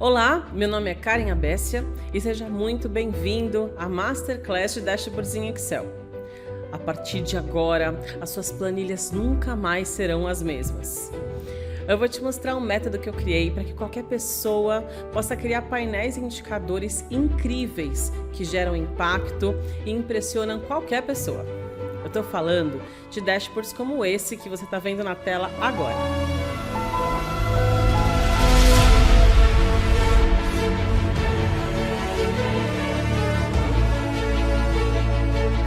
Olá, meu nome é Karen Abessia e seja muito bem-vindo à Masterclass de Dashboards em Excel. A partir de agora, as suas planilhas nunca mais serão as mesmas. Eu vou te mostrar um método que eu criei para que qualquer pessoa possa criar painéis e indicadores incríveis que geram impacto e impressionam qualquer pessoa. Eu estou falando de dashboards como esse que você está vendo na tela agora.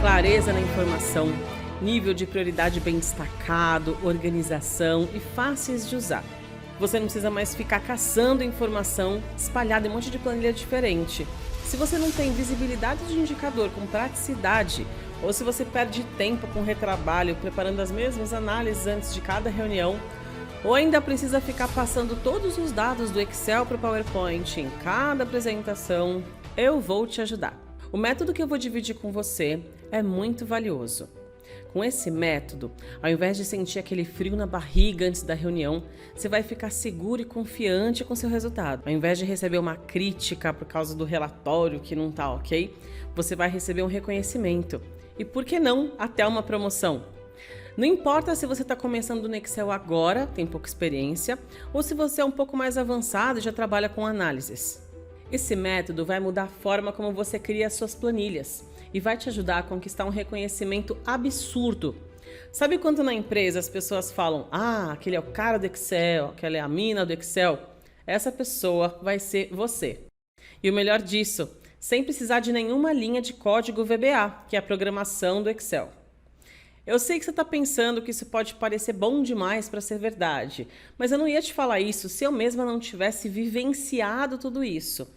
Clareza na informação, nível de prioridade bem destacado, organização e fáceis de usar. Você não precisa mais ficar caçando informação espalhada em um monte de planilha diferente. Se você não tem visibilidade de indicador com praticidade, ou se você perde tempo com retrabalho preparando as mesmas análises antes de cada reunião, ou ainda precisa ficar passando todos os dados do Excel para o PowerPoint em cada apresentação, eu vou te ajudar. O método que eu vou dividir com você é muito valioso. Com esse método, ao invés de sentir aquele frio na barriga antes da reunião, você vai ficar seguro e confiante com seu resultado. Ao invés de receber uma crítica por causa do relatório que não tá ok, você vai receber um reconhecimento. E por que não até uma promoção? Não importa se você está começando no Excel agora, tem pouca experiência, ou se você é um pouco mais avançado e já trabalha com análises. Esse método vai mudar a forma como você cria as suas planilhas e vai te ajudar a conquistar um reconhecimento absurdo. Sabe quando na empresa as pessoas falam: "Ah, aquele é o cara do Excel, aquela é a mina do Excel"? Essa pessoa vai ser você. E o melhor disso, sem precisar de nenhuma linha de código VBA, que é a programação do Excel. Eu sei que você está pensando que isso pode parecer bom demais para ser verdade, mas eu não ia te falar isso se eu mesma não tivesse vivenciado tudo isso,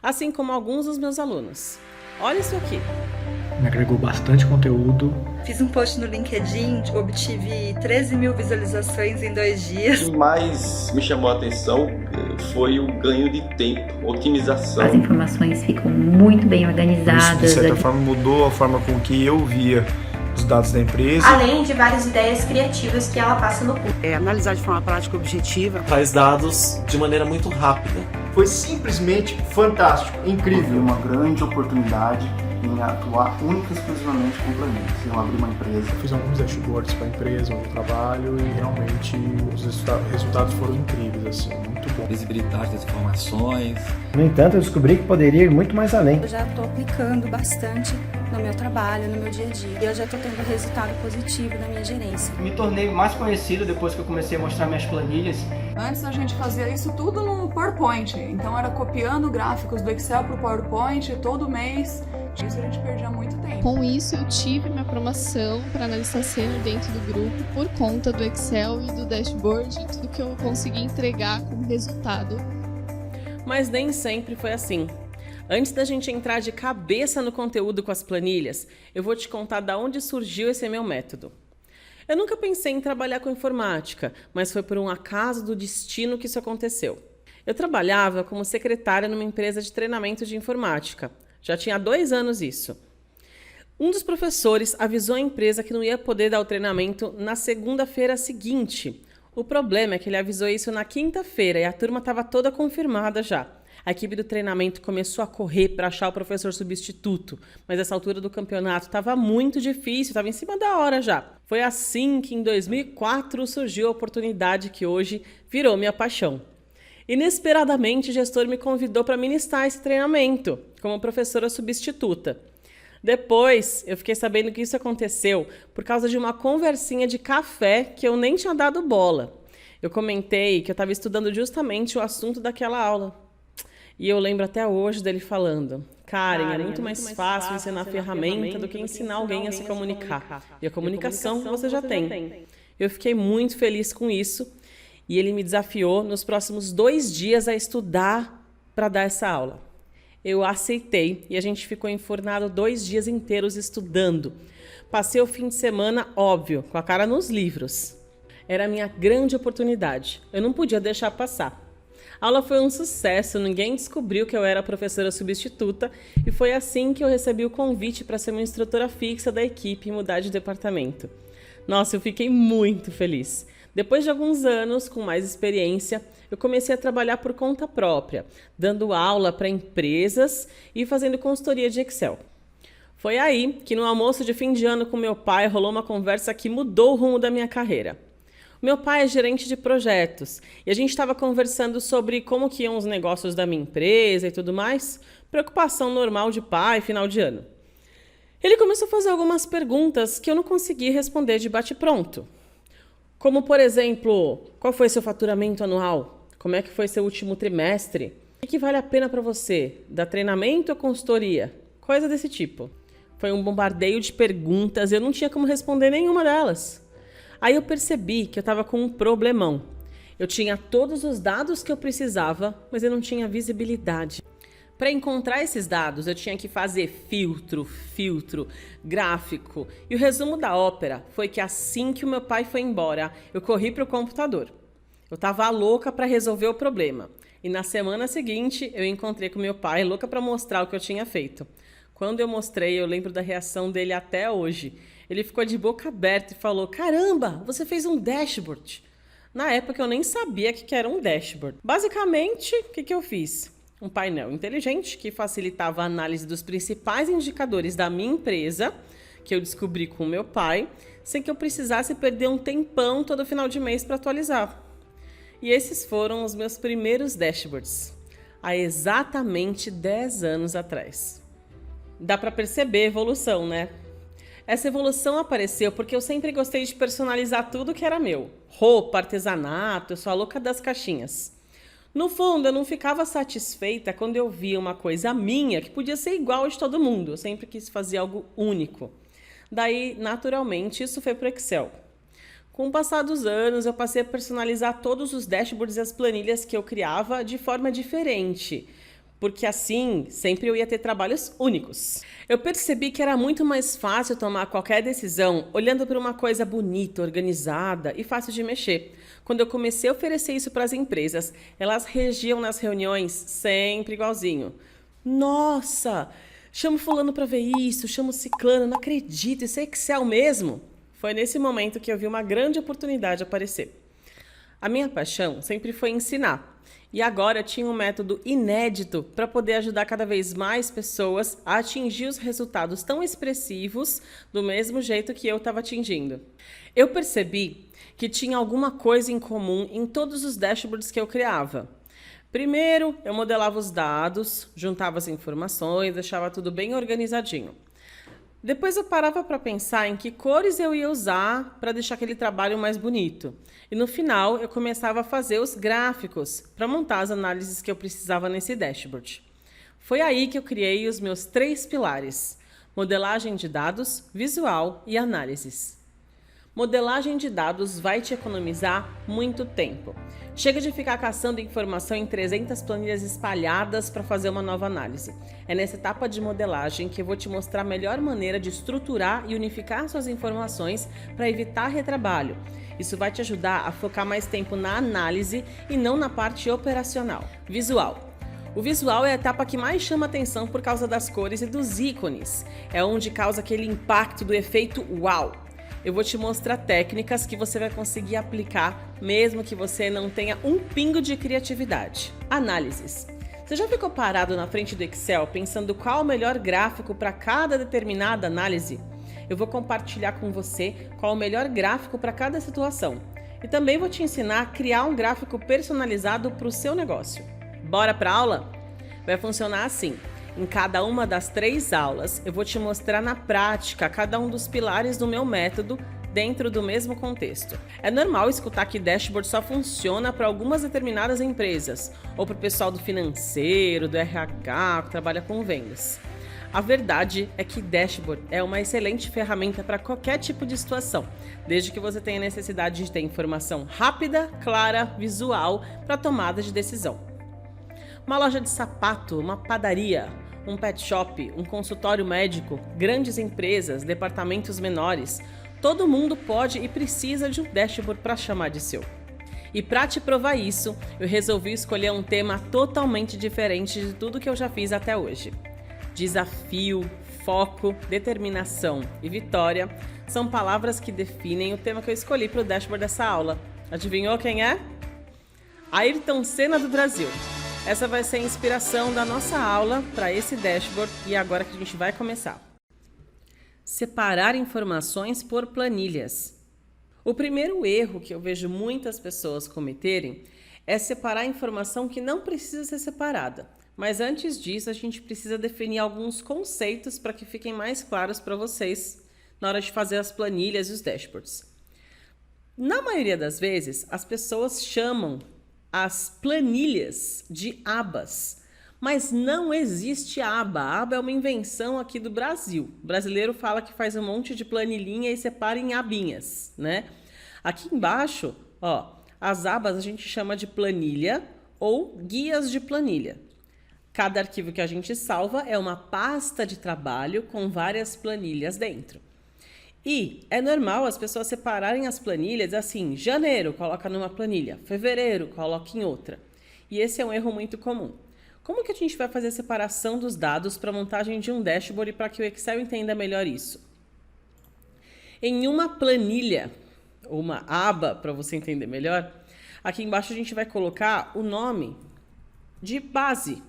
assim como alguns dos meus alunos. Olha isso aqui. Me agregou bastante conteúdo. Fiz um post no LinkedIn, obtive 13 mil visualizações em 2 dias. O que mais me chamou a atenção foi o ganho de tempo, otimização. As informações ficam muito bem organizadas. Isso, de certa forma, mudou a forma com que eu via os dados da empresa. Além de várias ideias criativas que ela passa no curso. Analisar de forma prática e objetiva. Faz dados de maneira muito rápida. Foi simplesmente fantástico, incrível. Uma grande oportunidade em atuar única e exclusivamente com planilhas. Eu abri uma empresa. Eu fiz alguns dashboards para a empresa onde eu trabalho e realmente os resultados foram incríveis, assim, muito bom. Visibilidade das informações. No entanto, eu descobri que poderia ir muito mais além. Eu já estou aplicando bastante no meu trabalho, no meu dia a dia. E eu já estou tendo resultado positivo na minha gerência. Me tornei mais conhecido depois que eu comecei a mostrar minhas planilhas. Antes a gente fazia isso tudo no PowerPoint, então era copiando gráficos do Excel para o PowerPoint todo mês. Isso a gente perdia muito tempo. Com isso eu tive minha promoção para analista sênior dentro do grupo por conta do Excel e do dashboard e tudo que eu consegui entregar como resultado. Mas nem sempre foi assim. Antes da gente entrar de cabeça no conteúdo com as planilhas, eu vou te contar de onde surgiu esse meu método. Eu nunca pensei em trabalhar com informática, mas foi por um acaso do destino que isso aconteceu. Eu trabalhava como secretária numa empresa de treinamento de informática. Já tinha 2 anos isso. Um dos professores avisou a empresa que não ia poder dar o treinamento na segunda-feira seguinte. O problema é que ele avisou isso na quinta-feira e a turma estava toda confirmada já. A equipe do treinamento começou a correr para achar o professor substituto, mas essa altura do campeonato estava muito difícil, estava em cima da hora já. Foi assim que em 2004 surgiu a oportunidade que hoje virou minha paixão. Inesperadamente, o gestor me convidou para ministrar esse treinamento como professora substituta. Depois, eu fiquei sabendo que isso aconteceu por causa de uma conversinha de café que eu nem tinha dado bola. Eu comentei que eu estava estudando justamente o assunto daquela aula. E eu lembro até hoje dele falando: Karen, é muito mais fácil ensinar a ferramenta do que ensinar alguém a se comunicar. E a comunicação você já tem. Eu fiquei muito feliz com isso e ele me desafiou nos próximos 2 dias a estudar para dar essa aula. Eu aceitei e a gente ficou enfurnado 2 dias inteiros estudando. Passei o fim de semana, óbvio, com a cara nos livros. Era a minha grande oportunidade. Eu não podia deixar passar. A aula foi um sucesso, ninguém descobriu que eu era professora substituta e foi assim que eu recebi o convite para ser uma instrutora fixa da equipe e mudar de departamento. Nossa, eu fiquei muito feliz. Depois de alguns anos, com mais experiência, eu comecei a trabalhar por conta própria, dando aula para empresas e fazendo consultoria de Excel. Foi aí que no almoço de fim de ano com meu pai rolou uma conversa que mudou o rumo da minha carreira. Meu pai é gerente de projetos e a gente estava conversando sobre como que iam os negócios da minha empresa e tudo mais, preocupação normal de pai, final de ano. Ele começou a fazer algumas perguntas que eu não consegui responder de bate-pronto. Como, por exemplo, qual foi seu faturamento anual? Como é que foi seu último trimestre? O que vale a pena para você? Dar treinamento ou consultoria? Coisa desse tipo. Foi um bombardeio de perguntas e eu não tinha como responder nenhuma delas. Aí eu percebi que eu estava com um problemão. Eu tinha todos os dados que eu precisava, mas eu não tinha visibilidade. Para encontrar esses dados, eu tinha que fazer filtro, gráfico. E o resumo da ópera foi que assim que o meu pai foi embora, eu corri para o computador. Eu estava louca para resolver o problema. E na semana seguinte, eu encontrei com meu pai, louca para mostrar o que eu tinha feito. Quando eu mostrei, eu lembro da reação dele até hoje. Ele ficou de boca aberta e falou: "Caramba, você fez um dashboard." Na época eu nem sabia o que era um dashboard. Basicamente, o que eu fiz? Um painel inteligente que facilitava a análise dos principais indicadores da minha empresa, que eu descobri com meu pai, sem que eu precisasse perder um tempão todo final de mês para atualizar. E esses foram os meus primeiros dashboards, há exatamente 10 anos atrás. Dá para perceber a evolução, né? Essa evolução apareceu porque eu sempre gostei de personalizar tudo que era meu. Roupa, artesanato, eu sou a louca das caixinhas. No fundo, eu não ficava satisfeita quando eu via uma coisa minha que podia ser igual de todo mundo. Eu sempre quis fazer algo único. Daí, naturalmente, isso foi para o Excel. Com o passar dos anos, eu passei a personalizar todos os dashboards e as planilhas que eu criava de forma diferente. Porque assim, sempre eu ia ter trabalhos únicos. Eu percebi que era muito mais fácil tomar qualquer decisão olhando para uma coisa bonita, organizada e fácil de mexer. Quando eu comecei a oferecer isso para as empresas, elas reagiam nas reuniões sempre igualzinho. Nossa, chamo fulano para ver isso, chamo ciclano, não acredito, isso é Excel mesmo? Foi nesse momento que eu vi uma grande oportunidade aparecer. A minha paixão sempre foi ensinar. E agora eu tinha um método inédito para poder ajudar cada vez mais pessoas a atingir os resultados tão expressivos do mesmo jeito que eu estava atingindo. Eu percebi que tinha alguma coisa em comum em todos os dashboards que eu criava. Primeiro, eu modelava os dados, juntava as informações, deixava tudo bem organizadinho. Depois eu parava para pensar em que cores eu ia usar para deixar aquele trabalho mais bonito. E no final eu começava a fazer os gráficos para montar as análises que eu precisava nesse dashboard. Foi aí que eu criei os meus 3 pilares: modelagem de dados, visual e análises. Modelagem de dados vai te economizar muito tempo. Chega de ficar caçando informação em 300 planilhas espalhadas para fazer uma nova análise. É nessa etapa de modelagem que eu vou te mostrar a melhor maneira de estruturar e unificar suas informações para evitar retrabalho. Isso vai te ajudar a focar mais tempo na análise e não na parte operacional. Visual. O visual é a etapa que mais chama atenção por causa das cores e dos ícones. É onde causa aquele impacto do efeito uau. Eu vou te mostrar técnicas que você vai conseguir aplicar, mesmo que você não tenha um pingo de criatividade. Análises. Você já ficou parado na frente do Excel pensando qual o melhor gráfico para cada determinada análise? Eu vou compartilhar com você qual o melhor gráfico para cada situação. E também vou te ensinar a criar um gráfico personalizado para o seu negócio. Bora para a aula? Vai funcionar assim. Em cada uma das 3 aulas, eu vou te mostrar na prática cada um dos pilares do meu método dentro do mesmo contexto. É normal escutar que dashboard só funciona para algumas determinadas empresas, ou para o pessoal do financeiro, do RH, que trabalha com vendas. A verdade é que dashboard é uma excelente ferramenta para qualquer tipo de situação, desde que você tenha necessidade de ter informação rápida, clara, visual para tomada de decisão. Uma loja de sapato, uma padaria, um pet shop, um consultório médico, grandes empresas, departamentos menores, todo mundo pode e precisa de um dashboard para chamar de seu. E para te provar isso, eu resolvi escolher um tema totalmente diferente de tudo que eu já fiz até hoje. Desafio, foco, determinação e vitória são palavras que definem o tema que eu escolhi para o dashboard dessa aula. Adivinhou quem é? Ayrton Senna do Brasil. Essa vai ser a inspiração da nossa aula para esse dashboard e agora que a gente vai começar. Separar informações por planilhas. O primeiro erro que eu vejo muitas pessoas cometerem é separar a informação que não precisa ser separada. Mas antes disso, a gente precisa definir alguns conceitos para que fiquem mais claros para vocês na hora de fazer as planilhas e os dashboards. Na maioria das vezes, as pessoas chamam as planilhas de abas, mas não existe aba. A aba é uma invenção aqui do Brasil. O brasileiro fala que faz um monte de planilhinha e separa em abinhas, né? Aqui embaixo, ó, as abas a gente chama de planilha ou guias de planilha. Cada arquivo que a gente salva é uma pasta de trabalho com várias planilhas dentro. E é normal as pessoas separarem as planilhas assim, janeiro coloca numa planilha, fevereiro coloca em outra. E esse é um erro muito comum. Como que a gente vai fazer a separação dos dados para a montagem de um dashboard para que o Excel entenda melhor isso? Em uma planilha, ou uma aba, para você entender melhor, aqui embaixo a gente vai colocar o nome de base.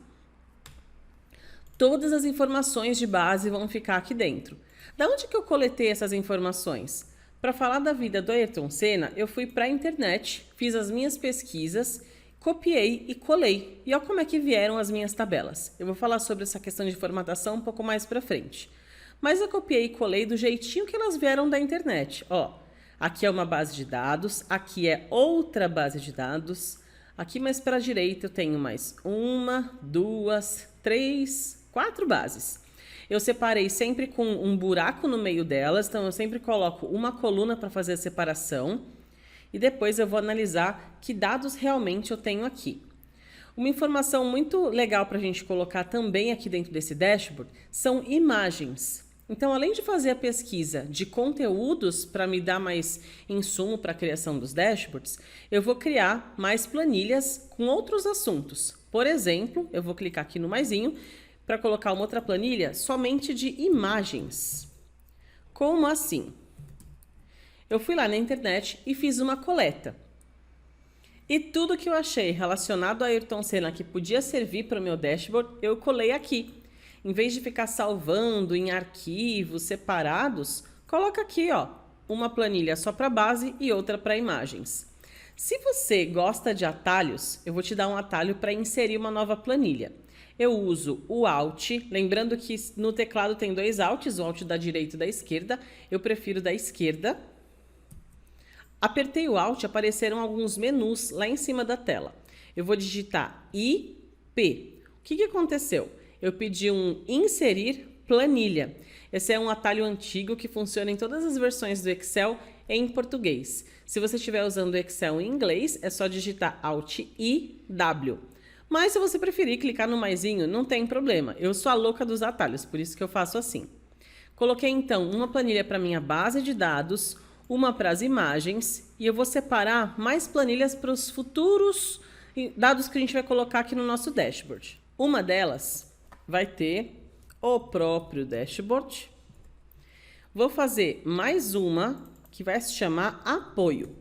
Todas as informações de base vão ficar aqui dentro. Da onde que eu coletei essas informações? Para falar da vida do Ayrton Senna, eu fui para a internet, fiz as minhas pesquisas, copiei e colei. E olha como é que vieram as minhas tabelas. Eu vou falar sobre essa questão de formatação um pouco mais para frente. Mas eu copiei e colei do jeitinho que elas vieram da internet. Ó, aqui é uma base de dados, aqui é outra base de dados. Aqui mais para a direita eu tenho mais 1, 2, 3, 4 bases. Eu separei sempre com um buraco no meio delas, então eu sempre coloco uma coluna para fazer a separação e depois eu vou analisar que dados realmente eu tenho aqui. Uma informação muito legal para a gente colocar também aqui dentro desse dashboard são imagens. Então, além de fazer a pesquisa de conteúdos para me dar mais insumo para a criação dos dashboards, eu vou criar mais planilhas com outros assuntos. Por exemplo, eu vou clicar aqui no maisinho para colocar uma outra planilha somente de imagens. Como assim? Eu fui lá na internet e fiz uma coleta. E tudo que eu achei relacionado a Ayrton Senna que podia servir para o meu dashboard, eu colei aqui. Em vez de ficar salvando em arquivos separados, coloca aqui, ó, uma planilha só para base e outra para imagens. Se você gosta de atalhos, eu vou te dar um atalho para inserir uma nova planilha. Eu uso o Alt, lembrando que no teclado tem dois Alts, o Alt da direita e da esquerda. Eu prefiro da esquerda. Apertei o Alt, apareceram alguns menus lá em cima da tela. Eu vou digitar IP. O que aconteceu? Eu pedi um inserir planilha. Esse é um atalho antigo que funciona em todas as versões do Excel em português. Se você estiver usando o Excel em inglês, é só digitar Alt I W. Mas se você preferir clicar no maisinho, não tem problema. Eu sou a louca dos atalhos, por isso que eu faço assim. Coloquei então uma planilha para minha base de dados, uma para as imagens e eu vou separar mais planilhas para os futuros dados que a gente vai colocar aqui no nosso dashboard. Uma delas vai ter o próprio dashboard. Vou fazer mais uma que vai se chamar apoio.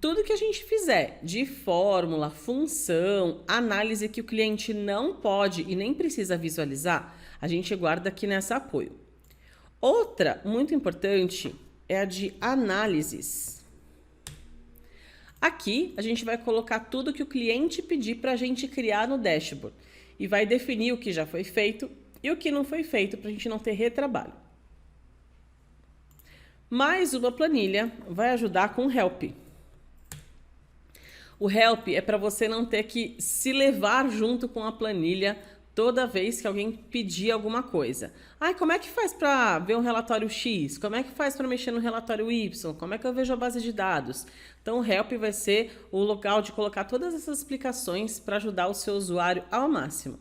Tudo que a gente fizer de fórmula, função, análise que o cliente não pode e nem precisa visualizar, a gente guarda aqui nessa apoio. Outra muito importante é a de análises. Aqui a gente vai colocar tudo que o cliente pedir para a gente criar no dashboard e vai definir o que já foi feito e o que não foi feito para a gente não ter retrabalho. Mais uma planilha vai ajudar com o Help. O Help é para você não ter que se levar junto com a planilha toda vez que alguém pedir alguma coisa. Ai, como é que faz para ver um relatório X? Como é que faz para mexer no relatório Y? Como é que eu vejo a base de dados? Então, o Help vai ser o local de colocar todas essas explicações para ajudar o seu usuário ao máximo.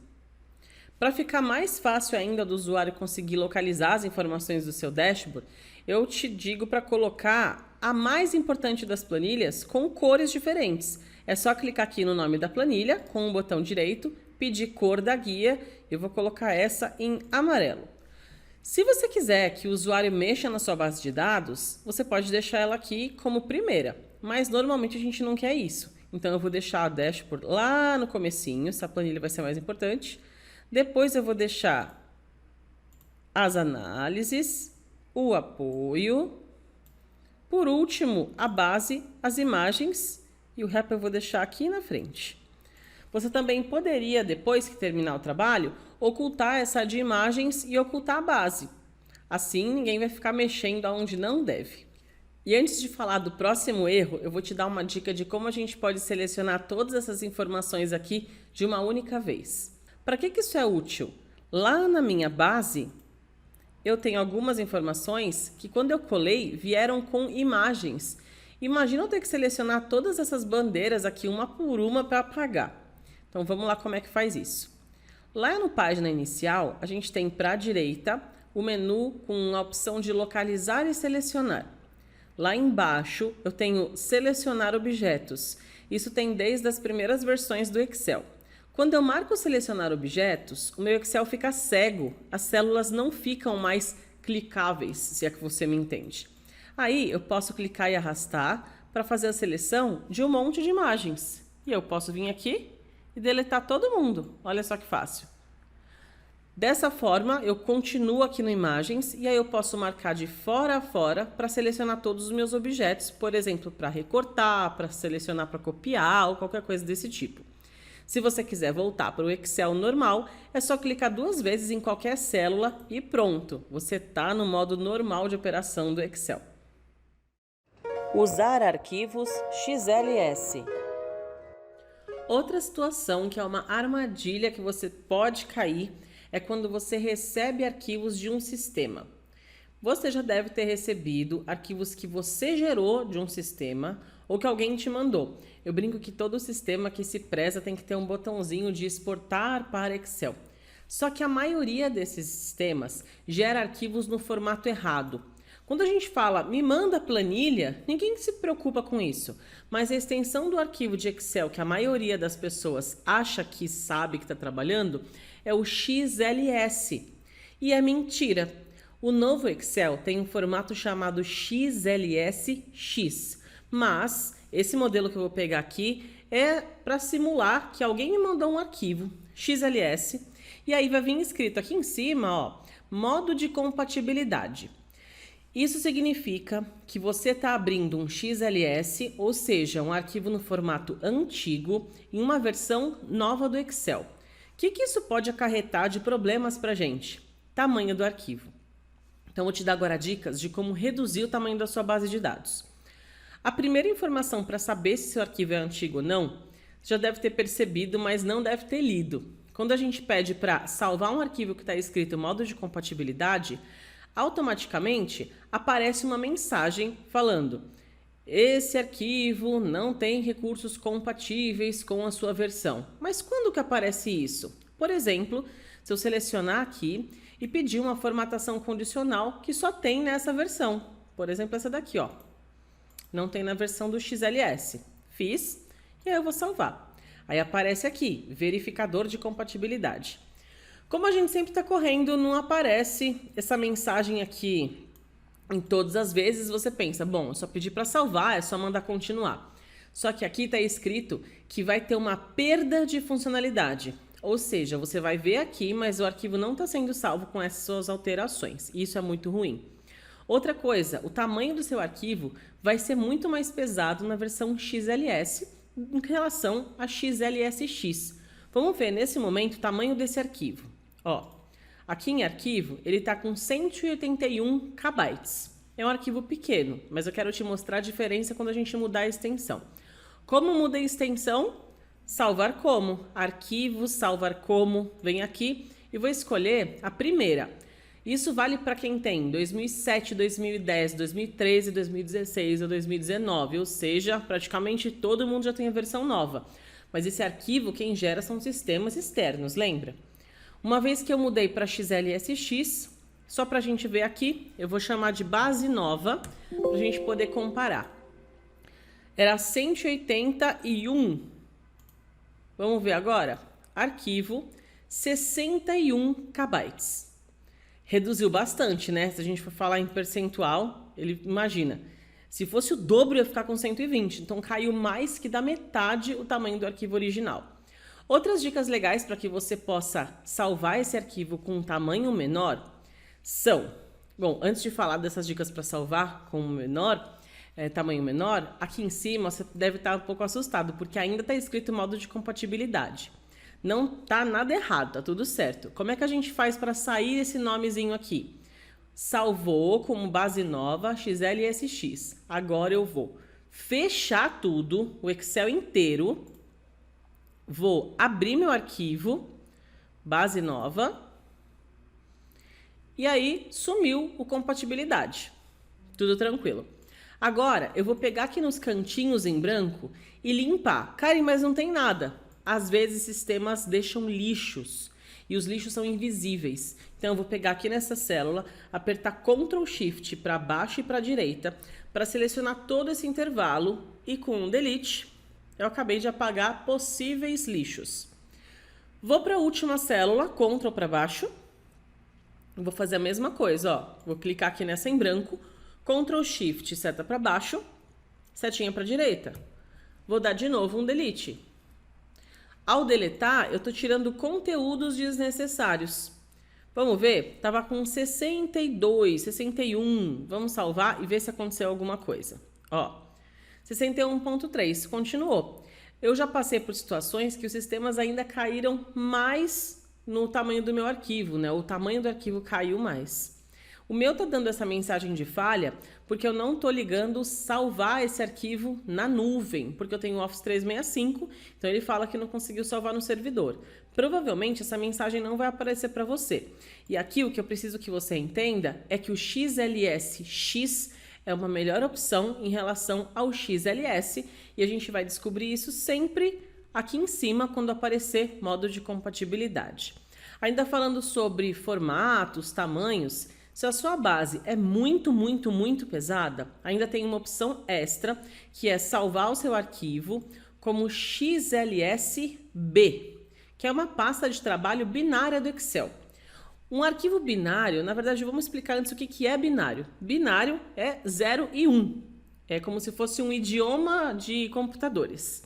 Para ficar mais fácil ainda do usuário conseguir localizar as informações do seu dashboard, eu te digo para colocar a mais importante das planilhas com cores diferentes. É só clicar aqui no nome da planilha com o botão direito, pedir cor da guia, eu vou colocar essa em amarelo. Se você quiser que o usuário mexa na sua base de dados, você pode deixar ela aqui como primeira. mas normalmente a gente não quer isso. Então eu vou deixar a dashboard lá no comecinho, essa planilha vai ser mais importante. Depois eu vou deixar as análises, o apoio, por último a base, as imagens e o wrap eu vou deixar aqui na frente. Você também poderia, depois que terminar o trabalho, ocultar essa de imagens e ocultar a base. Assim, ninguém vai ficar mexendo aonde não deve. E antes de falar do próximo erro, eu vou te dar uma dica de como a gente pode selecionar todas essas informações aqui de uma única vez. Para que isso é útil? Lá na minha base, eu tenho algumas informações que quando eu colei, vieram com imagens. Imagina eu ter que selecionar todas essas bandeiras aqui, uma por uma, para apagar. Então, vamos lá como é que faz isso. Lá no página inicial, a gente tem para a direita o menu com a opção de localizar e selecionar. Lá embaixo, eu tenho selecionar objetos. Isso tem desde as primeiras versões do Excel. Quando eu marco selecionar objetos, o meu Excel fica cego. As células não ficam mais clicáveis, se é que você me entende. Aí, eu posso clicar e arrastar para fazer a seleção de um monte de imagens. E eu posso vir aqui e deletar todo mundo. Olha só que fácil. Dessa forma, eu continuo aqui no Imagens e aí eu posso marcar de fora a fora para selecionar todos os meus objetos, por exemplo, para recortar, para selecionar para copiar ou qualquer coisa desse tipo. Se você quiser voltar para o Excel normal, é só clicar 2 vezes em qualquer célula e pronto, você está no modo normal de operação do Excel. Usar arquivos XLS. Outra situação que é uma armadilha que você pode cair é quando você recebe arquivos de um sistema. Você já deve ter recebido arquivos que você gerou de um sistema ou que alguém te mandou. Eu brinco que todo sistema que se preza tem que ter um botãozinho de exportar para Excel. Só que a maioria desses sistemas gera arquivos no formato errado. Quando a gente fala, me manda planilha, ninguém se preocupa com isso. Mas a extensão do arquivo de Excel, que a maioria das pessoas acha que sabe que está trabalhando, é o XLS. E é mentira. O novo Excel tem um formato chamado XLSX. Mas esse modelo que eu vou pegar aqui é para simular que alguém me mandou um arquivo XLS. E aí vai vir escrito aqui em cima, ó, modo de compatibilidade. Isso significa que você está abrindo um XLS, ou seja, um arquivo no formato antigo, em uma versão nova do Excel. O que isso pode acarretar de problemas para a gente? Tamanho do arquivo. Então, vou te dar agora dicas de como reduzir o tamanho da sua base de dados. A primeira informação para saber se seu arquivo é antigo ou não, você já deve ter percebido, mas não deve ter lido. Quando a gente pede para salvar um arquivo que está escrito modo de compatibilidade, automaticamente aparece uma mensagem falando: esse arquivo não tem recursos compatíveis com a sua versão. Mas quando que aparece isso? Por exemplo, se eu selecionar aqui e pedir uma formatação condicional que só tem nessa versão. Por exemplo, essa daqui, ó. Não tem na versão do XLS. Fiz e aí eu vou salvar. Aí aparece aqui, verificador de compatibilidade. Como a gente sempre está correndo, não aparece essa mensagem aqui em todas as vezes. Você pensa, bom, eu só pedi para salvar, é só mandar continuar. Só que aqui está escrito que vai ter uma perda de funcionalidade. Ou seja, você vai ver aqui, mas o arquivo não está sendo salvo com essas suas alterações. Isso é muito ruim. Outra coisa, o tamanho do seu arquivo vai ser muito mais pesado na versão XLS em relação a XLSX. Vamos ver nesse momento o tamanho desse arquivo. Ó, aqui em arquivo, ele está com 181 KB. É um arquivo pequeno, mas eu quero te mostrar a diferença quando a gente mudar a extensão. Como muda a extensão? Salvar como. Arquivo, salvar como. Vem aqui e vou escolher a primeira. Isso vale para quem tem 2007, 2010, 2013, 2016 ou 2019. Ou seja, praticamente todo mundo já tem a versão nova. Mas esse arquivo, quem gera são sistemas externos, lembra? Uma vez que eu mudei para XLSX, só para a gente ver aqui, eu vou chamar de base nova, para a gente poder comparar. Era 181. Vamos ver agora? Arquivo, 61 KB. Reduziu bastante, né? Se a gente for falar em percentual, ele imagina. Se fosse o dobro, ia ficar com 120. Então, caiu mais que da metade o tamanho do arquivo original. Outras dicas legais para que você possa salvar esse arquivo com um tamanho menor são... Bom, antes de falar dessas dicas para salvar com tamanho menor, aqui em cima você deve estar um pouco assustado, porque ainda está escrito modo de compatibilidade. Não tá nada errado, tá tudo certo. Como é que a gente faz para sair esse nomezinho aqui? Salvou como base nova XLSX. Agora eu vou fechar tudo, o Excel inteiro. Vou abrir meu arquivo, base nova. E aí sumiu o compatibilidade. Tudo tranquilo. Agora eu vou pegar aqui nos cantinhos em branco e limpar. Karen, mas não tem nada. Às vezes sistemas deixam lixos e os lixos são invisíveis. Então eu vou pegar aqui nessa célula, apertar Ctrl Shift para baixo e para direita para selecionar todo esse intervalo e com um Delete eu acabei de apagar possíveis lixos. Vou para a última célula, Ctrl para baixo. Vou fazer a mesma coisa, ó. Vou clicar aqui nessa em branco, Ctrl Shift, seta para baixo, setinha para direita. Vou dar de novo um Delete. Ao deletar, eu estou tirando conteúdos desnecessários. Vamos ver? Tava com 62, 61. Vamos salvar e ver se aconteceu alguma coisa. Ó, 61.3, continuou. Eu já passei por situações que os sistemas ainda caíram mais no tamanho do meu arquivo, né? O tamanho do arquivo caiu mais. O meu tá dando essa mensagem de falha porque eu não tô ligando salvar esse arquivo na nuvem, porque eu tenho o Office 365, então ele fala que não conseguiu salvar no servidor. Provavelmente essa mensagem não vai aparecer para você. E aqui o que eu preciso que você entenda é que o XLSX é uma melhor opção em relação ao XLS e a gente vai descobrir isso sempre aqui em cima quando aparecer modo de compatibilidade. Ainda falando sobre formatos, tamanhos, se a sua base é muito pesada, ainda tem uma opção extra, que é salvar o seu arquivo como XLSB, que é uma pasta de trabalho binária do Excel. Um arquivo binário, na verdade, vamos explicar antes o que é binário. Binário é 0 e 1. É como se fosse um idioma de computadores.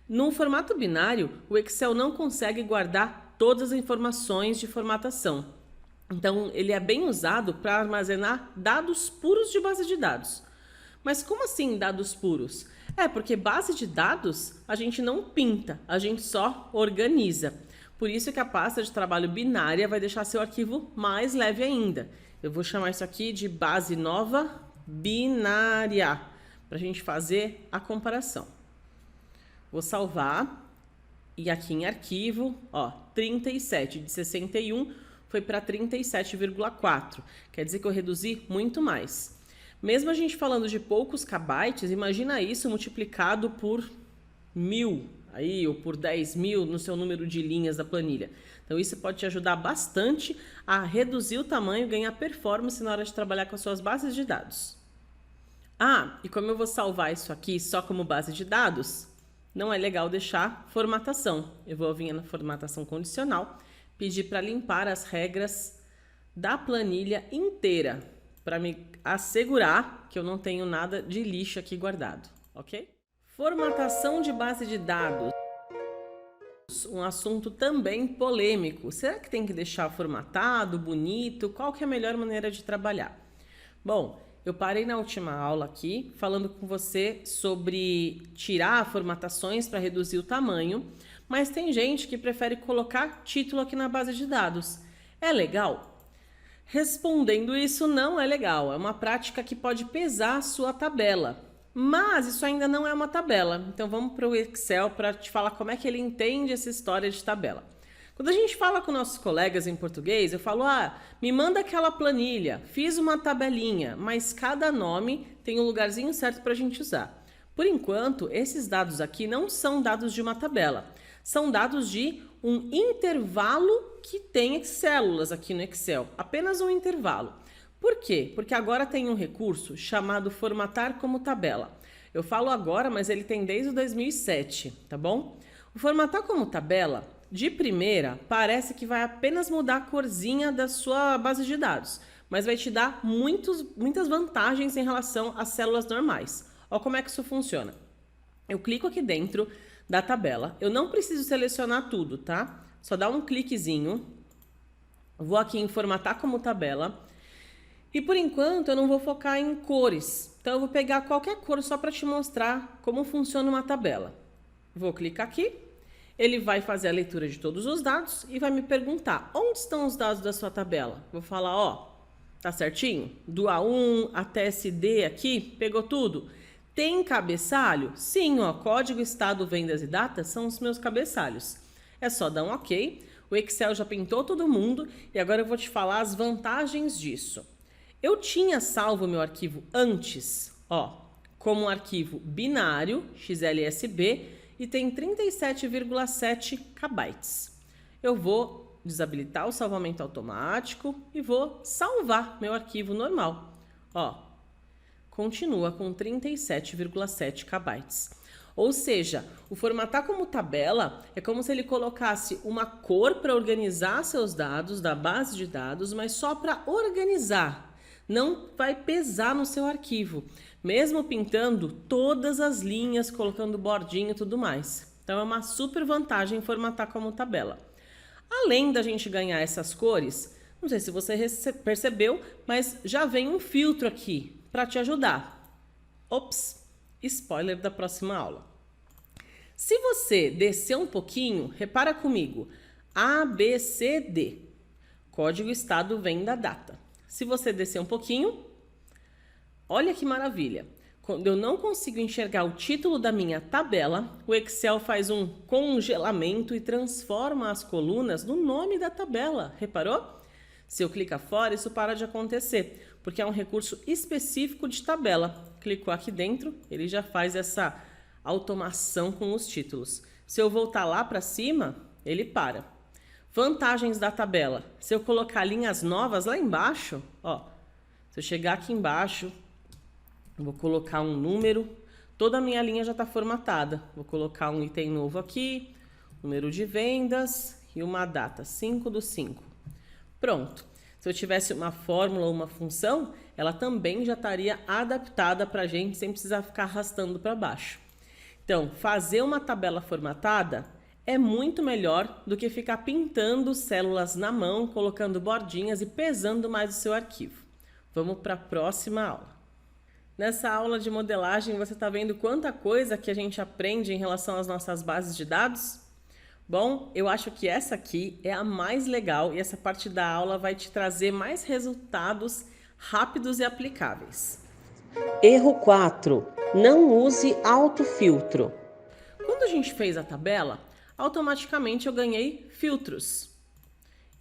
No formato binário, o Excel não consegue guardar todas as informações de formatação. Então, ele é bem usado para armazenar dados puros de base de dados. Mas como assim dados puros? É porque base de dados a gente não pinta, a gente só organiza. Por isso que a pasta de trabalho binária vai deixar seu arquivo mais leve ainda. Eu vou chamar isso aqui de base nova binária, para a gente fazer a comparação. Vou salvar e aqui em arquivo, ó, 37 de 61 foi para 37,4. Quer dizer que eu reduzi muito mais. Mesmo a gente falando de poucos kbytes, imagina isso multiplicado por 1000 aí, ou por 10.000 no seu número de linhas da planilha. Então isso pode te ajudar bastante a reduzir o tamanho e ganhar performance na hora de trabalhar com as suas bases de dados. Ah, e como eu vou salvar isso aqui só como base de dados, não é legal deixar formatação. Eu vou vir na formatação condicional, pedir para limpar as regras da planilha inteira, para me assegurar que eu não tenho nada de lixo aqui guardado, ok? Formatação de base de dados. Um assunto também polêmico. Será que tem que deixar formatado, bonito? Qual que é a melhor maneira de trabalhar? Bom, eu parei na última aula aqui falando com você sobre tirar formatações para reduzir o tamanho, mas tem gente que prefere colocar título aqui na base de dados. É legal? Respondendo isso, não é legal. É uma prática que pode pesar a sua tabela. Mas isso ainda não é uma tabela. Então vamos para o Excel para te falar como é que ele entende essa história de tabela. Quando a gente fala com nossos colegas em português, eu falo, me manda aquela planilha, fiz uma tabelinha, mas cada nome tem um lugarzinho certo para a gente usar. Por enquanto, esses dados aqui não são dados de uma tabela. São dados de um intervalo que tem células aqui no Excel, apenas um intervalo. Por quê? Porque agora tem um recurso chamado formatar como tabela. Eu falo agora, mas ele tem desde o 2007, tá bom? O formatar como tabela, de primeira, parece que vai apenas mudar a corzinha da sua base de dados. mas vai te dar muitas vantagens em relação às células normais. Olha como é que isso funciona. Eu clico aqui dentro da tabela, eu não preciso selecionar tudo, tá? Só dá um cliquezinho, vou aqui em formatar como tabela, e por enquanto eu não vou focar em cores, então eu vou pegar qualquer cor só para te mostrar como funciona uma tabela. Vou clicar aqui, ele vai fazer a leitura de todos os dados e vai me perguntar onde estão os dados da sua tabela. Vou falar, ó, tá certinho? Do A1 até SD aqui, pegou tudo? Tem cabeçalho? Sim, ó, código, estado, vendas e data são os meus cabeçalhos. É só dar um OK, o Excel já pintou todo mundo e agora eu vou te falar as vantagens disso. Eu tinha salvo meu arquivo antes, ó, como um arquivo binário, XLSB, e tem 37,7 KB. Eu vou desabilitar o salvamento automático e vou salvar meu arquivo normal. Ó, continua com 37,7 KB. Ou seja, o formatar como tabela é como se ele colocasse uma cor para organizar seus dados da base de dados, mas só para organizar. Não vai pesar no seu arquivo, mesmo pintando todas as linhas, colocando bordinho e tudo mais. Então é uma super vantagem formatar como tabela. Além da gente ganhar essas cores, não sei se você percebeu, mas já vem um filtro aqui para te ajudar. Ops, spoiler da próxima aula. Se você descer um pouquinho, repara comigo, A, B, C, D. Código, estado, vem da data. Se você descer um pouquinho, olha que maravilha. Quando eu não consigo enxergar o título da minha tabela, o Excel faz um congelamento e transforma as colunas no nome da tabela. Reparou? Se eu clicar fora, isso para de acontecer, porque é um recurso específico de tabela. Clicou aqui dentro, ele já faz essa automação com os títulos. Se eu voltar lá para cima, ele para. Vantagens da tabela. Se eu colocar linhas novas lá embaixo, ó, se eu chegar aqui embaixo, vou colocar um número, toda a minha linha já está formatada. Vou colocar um item novo aqui, número de vendas e uma data, 5/5. Pronto. Se eu tivesse uma fórmula ou uma função, ela também já estaria adaptada para a gente, sem precisar ficar arrastando para baixo. Então, fazer uma tabela formatada é muito melhor do que ficar pintando células na mão, colocando bordinhas e pesando mais o seu arquivo. Vamos para a próxima aula. Nessa aula de modelagem, você está vendo quanta coisa que a gente aprende em relação às nossas bases de dados? Bom, eu acho que essa aqui é a mais legal e essa parte da aula vai te trazer mais resultados rápidos e aplicáveis. Erro 4. Não use autofiltro. Quando a gente fez a tabela, automaticamente eu ganhei filtros.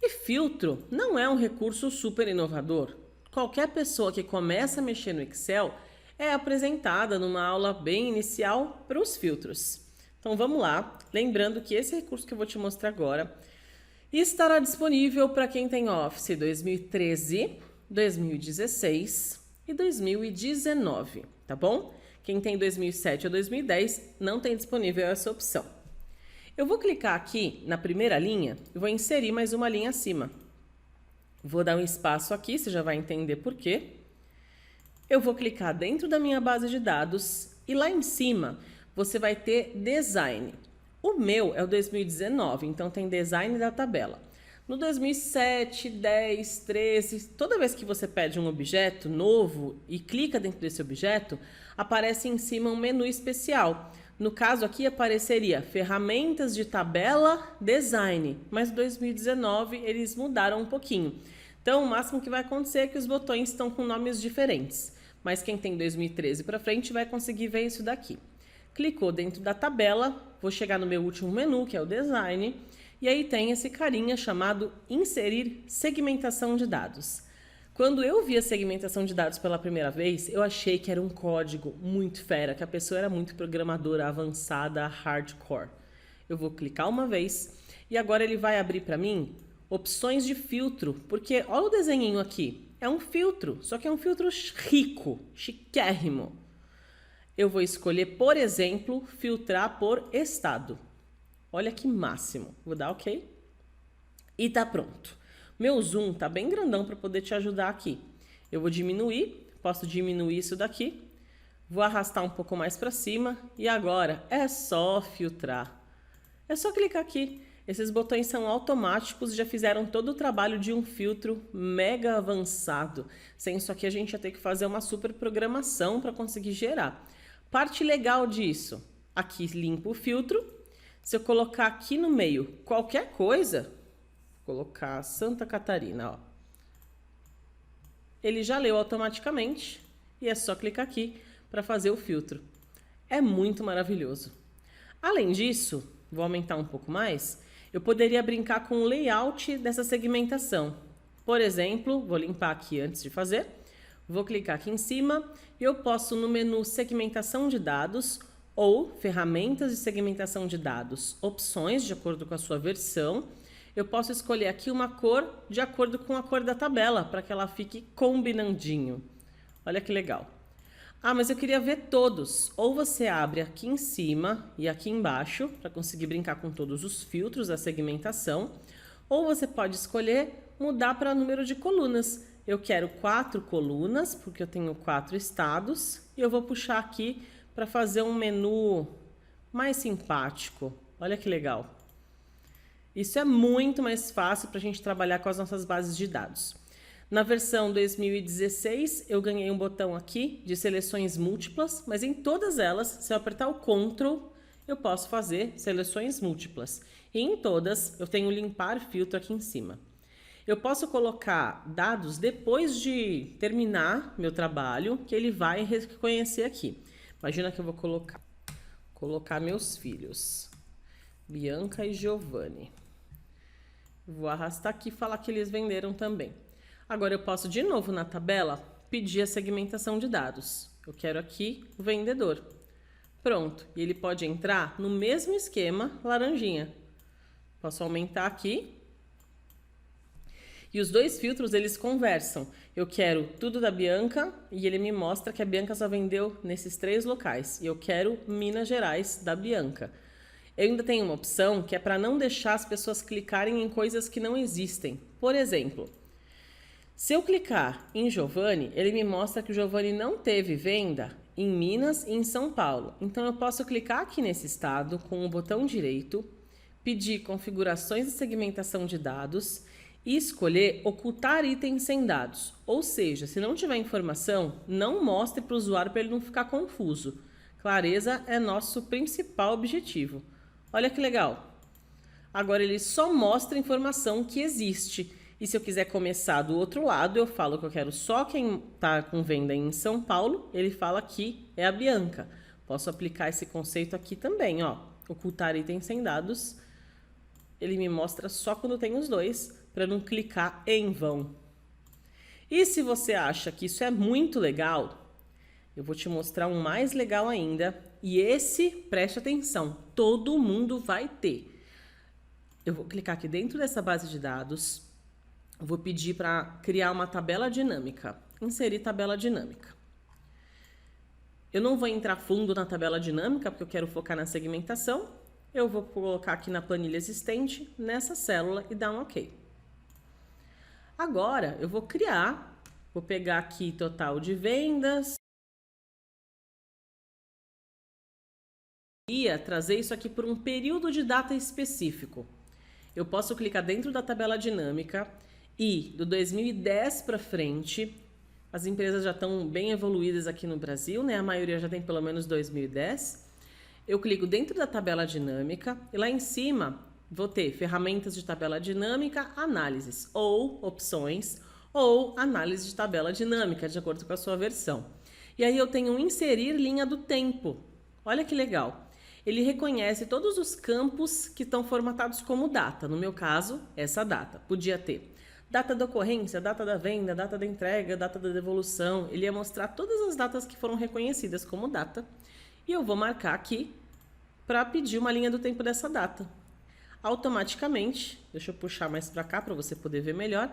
E filtro não é um recurso super inovador. Qualquer pessoa que começa a mexer no Excel é apresentada numa aula bem inicial para os filtros. Então vamos lá, lembrando que esse recurso que eu vou te mostrar agora estará disponível para quem tem Office 2013, 2016 e 2019, tá bom? Quem tem 2007 ou 2010 não tem disponível essa opção. Eu vou clicar aqui na primeira linha e vou inserir mais uma linha acima. Vou dar um espaço aqui, você já vai entender por quê. Eu vou clicar dentro da minha base de dados e lá em cima você vai ter design. O meu é o 2019, então tem design da tabela. No 2007, 10, 13, toda vez que você pede um objeto novo e clica dentro desse objeto, aparece em cima um menu especial. No caso aqui apareceria ferramentas de tabela design, mas em 2019 eles mudaram um pouquinho. Então o máximo que vai acontecer é que os botões estão com nomes diferentes, mas quem tem 2013 para frente vai conseguir ver isso daqui. Clicou dentro da tabela, vou chegar no meu último menu, que é o design, e aí tem esse carinha chamado inserir segmentação de dados. Quando eu vi a segmentação de dados pela primeira vez, eu achei que era um código muito fera, que a pessoa era muito programadora avançada, hardcore. Eu vou clicar uma vez e agora ele vai abrir para mim opções de filtro, porque olha o desenhinho aqui, é um filtro, só que é um filtro rico, chiquérrimo. Eu vou escolher, por exemplo, filtrar por estado. Olha que máximo. Vou dar OK. E tá pronto. Meu zoom tá bem grandão para poder te ajudar aqui. Eu vou diminuir, posso diminuir isso daqui, vou arrastar um pouco mais para cima e agora é só filtrar. É só clicar aqui. Esses botões são automáticos e já fizeram todo o trabalho de um filtro mega avançado. Sem isso aqui a gente ia ter que fazer uma super programação para conseguir gerar. Parte legal disso, aqui limpo o filtro. Se eu colocar aqui no meio qualquer coisa, vou colocar Santa Catarina, ó. Ele já leu automaticamente e é só clicar aqui para fazer o filtro. É muito maravilhoso. Além disso, vou aumentar um pouco mais, eu poderia brincar com o layout dessa segmentação. Por exemplo, vou limpar aqui antes de fazer, vou clicar aqui em cima e eu posso no menu segmentação de dados ou ferramentas de segmentação de dados, opções de acordo com a sua versão. Eu posso escolher aqui uma cor de acordo com a cor da tabela, para que ela fique combinandinho. Olha que legal. Ah, mas eu queria ver todos. Ou você abre aqui em cima e aqui embaixo, para conseguir brincar com todos os filtros da segmentação. Ou você pode escolher mudar para número de colunas. Eu quero 4 colunas, porque eu tenho 4 estados. E eu vou puxar aqui para fazer um menu mais simpático. Olha que legal. Isso é muito mais fácil para a gente trabalhar com as nossas bases de dados. Na versão 2016, eu ganhei um botão aqui de seleções múltiplas, mas em todas elas, se eu apertar o Ctrl, eu posso fazer seleções múltiplas. E em todas, eu tenho limpar filtro aqui em cima. Eu posso colocar dados depois de terminar meu trabalho, que ele vai reconhecer aqui. Imagina que eu vou colocar meus filhos, Bianca e Giovanni. Vou arrastar aqui e falar que eles venderam também. Agora eu posso de novo na tabela pedir a segmentação de dados. Eu quero aqui o vendedor. Pronto, e ele pode entrar no mesmo esquema laranjinha. Posso aumentar aqui. E os dois filtros eles conversam. Eu quero tudo da Bianca e ele me mostra que a Bianca só vendeu nesses 3 locais. E eu quero Minas Gerais da Bianca. Eu ainda tenho uma opção que é para não deixar as pessoas clicarem em coisas que não existem. Por exemplo, se eu clicar em Giovanni, ele me mostra que o Giovanni não teve venda em Minas e em São Paulo. Então eu posso clicar aqui nesse estado com o botão direito, pedir configurações de segmentação de dados e escolher ocultar itens sem dados. Ou seja, se não tiver informação, não mostre para o usuário para ele não ficar confuso. Clareza é nosso principal objetivo. Olha que legal. Agora ele só mostra a informação que existe. E se eu quiser começar do outro lado, eu falo que eu quero só quem está com venda em São Paulo. Ele fala que é a Bianca. Posso aplicar esse conceito aqui também, ó. Ocultar itens sem dados. Ele me mostra só quando tem os dois, para não clicar em vão. E se você acha que isso é muito legal, eu vou te mostrar um mais legal ainda. E esse, preste atenção, todo mundo vai ter. Eu vou clicar aqui dentro dessa base de dados. Vou pedir para criar uma tabela dinâmica. Inserir tabela dinâmica. Eu não vou entrar fundo na tabela dinâmica, porque eu quero focar na segmentação. Eu vou colocar aqui na planilha existente, nessa célula, e dar um OK. Agora, eu vou pegar aqui total de vendas. E trazer isso aqui por um período de data específico. Eu posso clicar dentro da tabela dinâmica e do 2010 para frente, as empresas já estão bem evoluídas aqui no Brasil, né? A maioria já tem pelo menos 2010. Eu clico dentro da tabela dinâmica e lá em cima vou ter ferramentas de tabela dinâmica, análises ou opções ou análise de tabela dinâmica, de acordo com a sua versão. E aí eu tenho inserir linha do tempo. Olha que legal. Ele reconhece todos os campos que estão formatados como data. No meu caso, essa data. Podia ter data da ocorrência, data da venda, data da entrega, data da devolução. Ele ia mostrar todas as datas que foram reconhecidas como data. E eu vou marcar aqui para pedir uma linha do tempo dessa data. Automaticamente, deixa eu puxar mais para cá para você poder ver melhor.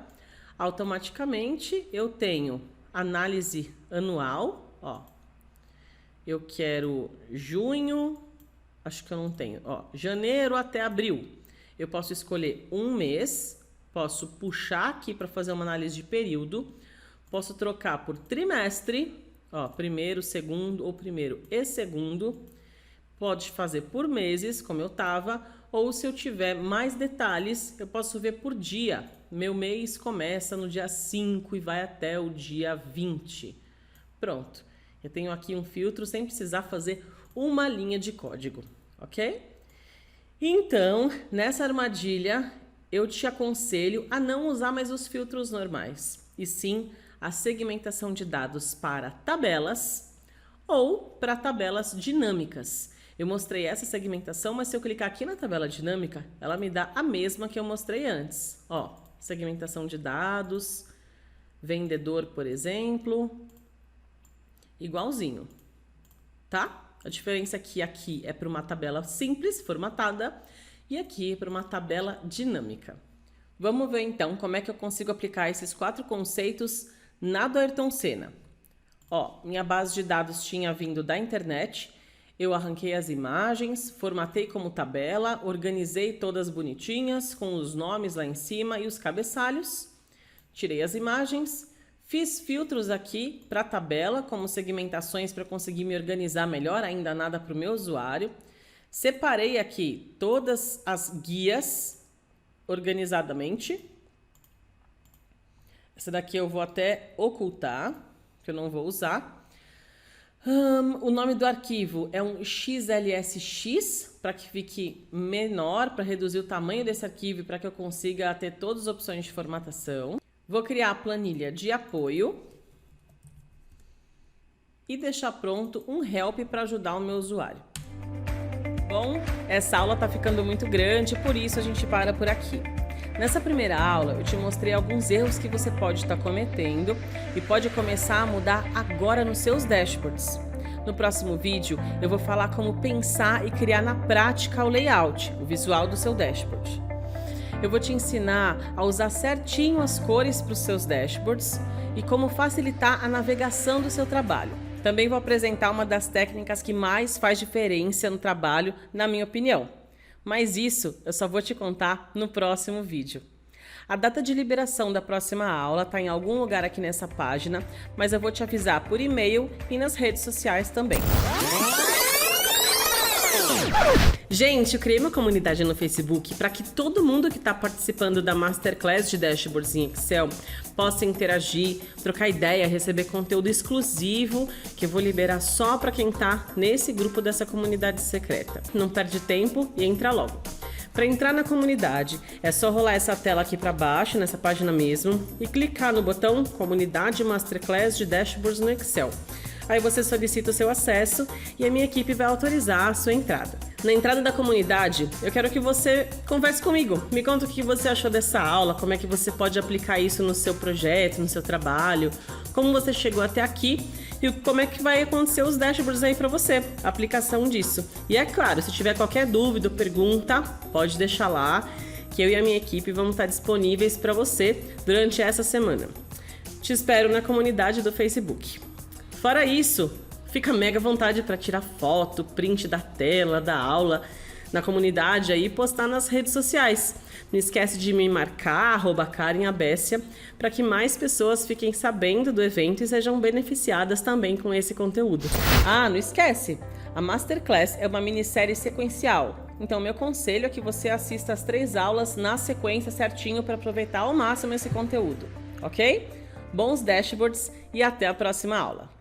Automaticamente eu tenho análise anual, ó. Eu quero junho, acho que eu não tenho, ó, janeiro até abril. Eu posso escolher um mês, posso puxar aqui para fazer uma análise de período, posso trocar por trimestre, ó, primeiro, segundo ou primeiro e segundo, pode fazer por meses, como eu tava, ou se eu tiver mais detalhes, eu posso ver por dia. Meu mês começa no dia 5 e vai até o dia 20. Pronto, eu tenho aqui um filtro sem precisar fazer uma linha de código, ok? Então, nessa armadilha, eu te aconselho a não usar mais os filtros normais, e sim a segmentação de dados para tabelas ou para tabelas dinâmicas. Eu mostrei essa segmentação, mas se eu clicar aqui na tabela dinâmica, ela me dá a mesma que eu mostrei antes. Ó, segmentação de dados, vendedor, por exemplo, igualzinho, tá? A diferença é que aqui é para uma tabela simples, formatada, e aqui é para uma tabela dinâmica. Vamos ver então como é que eu consigo aplicar esses 4 conceitos na do Ayrton Senna. Ó, minha base de dados tinha vindo da internet, eu arranquei as imagens, formatei como tabela, organizei todas bonitinhas, com os nomes lá em cima e os cabeçalhos, tirei as imagens, fiz filtros aqui para a tabela, como segmentações para conseguir me organizar melhor, ainda nada para o meu usuário. Separei aqui todas as guias organizadamente. Essa daqui eu vou até ocultar, que eu não vou usar. O nome do arquivo é um XLSX, para que fique menor, para reduzir o tamanho desse arquivo e para que eu consiga ter todas as opções de formatação. Vou criar a planilha de apoio e deixar pronto um help para ajudar o meu usuário. Bom, essa aula está ficando muito grande, por isso a gente para por aqui. Nessa primeira aula, eu te mostrei alguns erros que você pode estar cometendo e pode começar a mudar agora nos seus dashboards. No próximo vídeo, eu vou falar como pensar e criar na prática o layout, o visual do seu dashboard. Eu vou te ensinar a usar certinho as cores para os seus dashboards e como facilitar a navegação do seu trabalho. Também vou apresentar uma das técnicas que mais faz diferença no trabalho, na minha opinião. Mas isso eu só vou te contar no próximo vídeo. A data de liberação da próxima aula está em algum lugar aqui nessa página, mas eu vou te avisar por e-mail e nas redes sociais também. Gente, eu criei uma comunidade no Facebook para que todo mundo que está participando da Masterclass de Dashboards em Excel possa interagir, trocar ideia, receber conteúdo exclusivo que eu vou liberar só para quem está nesse grupo dessa comunidade secreta. Não perde tempo e entra logo. Para entrar na comunidade, é só rolar essa tela aqui para baixo, nessa página mesmo, e clicar no botão Comunidade Masterclass de Dashboards no Excel. Aí você solicita o seu acesso e a minha equipe vai autorizar a sua entrada. Na entrada da comunidade, eu quero que você converse comigo. Me conta o que você achou dessa aula, como é que você pode aplicar isso no seu projeto, no seu trabalho, como você chegou até aqui e como é que vai acontecer os dashboards aí para você, a aplicação disso. E é claro, se tiver qualquer dúvida ou pergunta, pode deixar lá, que eu e a minha equipe vamos estar disponíveis para você durante essa semana. Te espero na comunidade do Facebook. Fora isso, fica mega à vontade para tirar foto, print da tela, da aula, na comunidade aí e postar nas redes sociais. Não esquece de me marcar, @KarenAbessia, para que mais pessoas fiquem sabendo do evento e sejam beneficiadas também com esse conteúdo. Ah, não esquece! A Masterclass é uma minissérie sequencial, então meu conselho é que você assista as 3 aulas na sequência certinho para aproveitar ao máximo esse conteúdo, ok? Bons dashboards e até a próxima aula!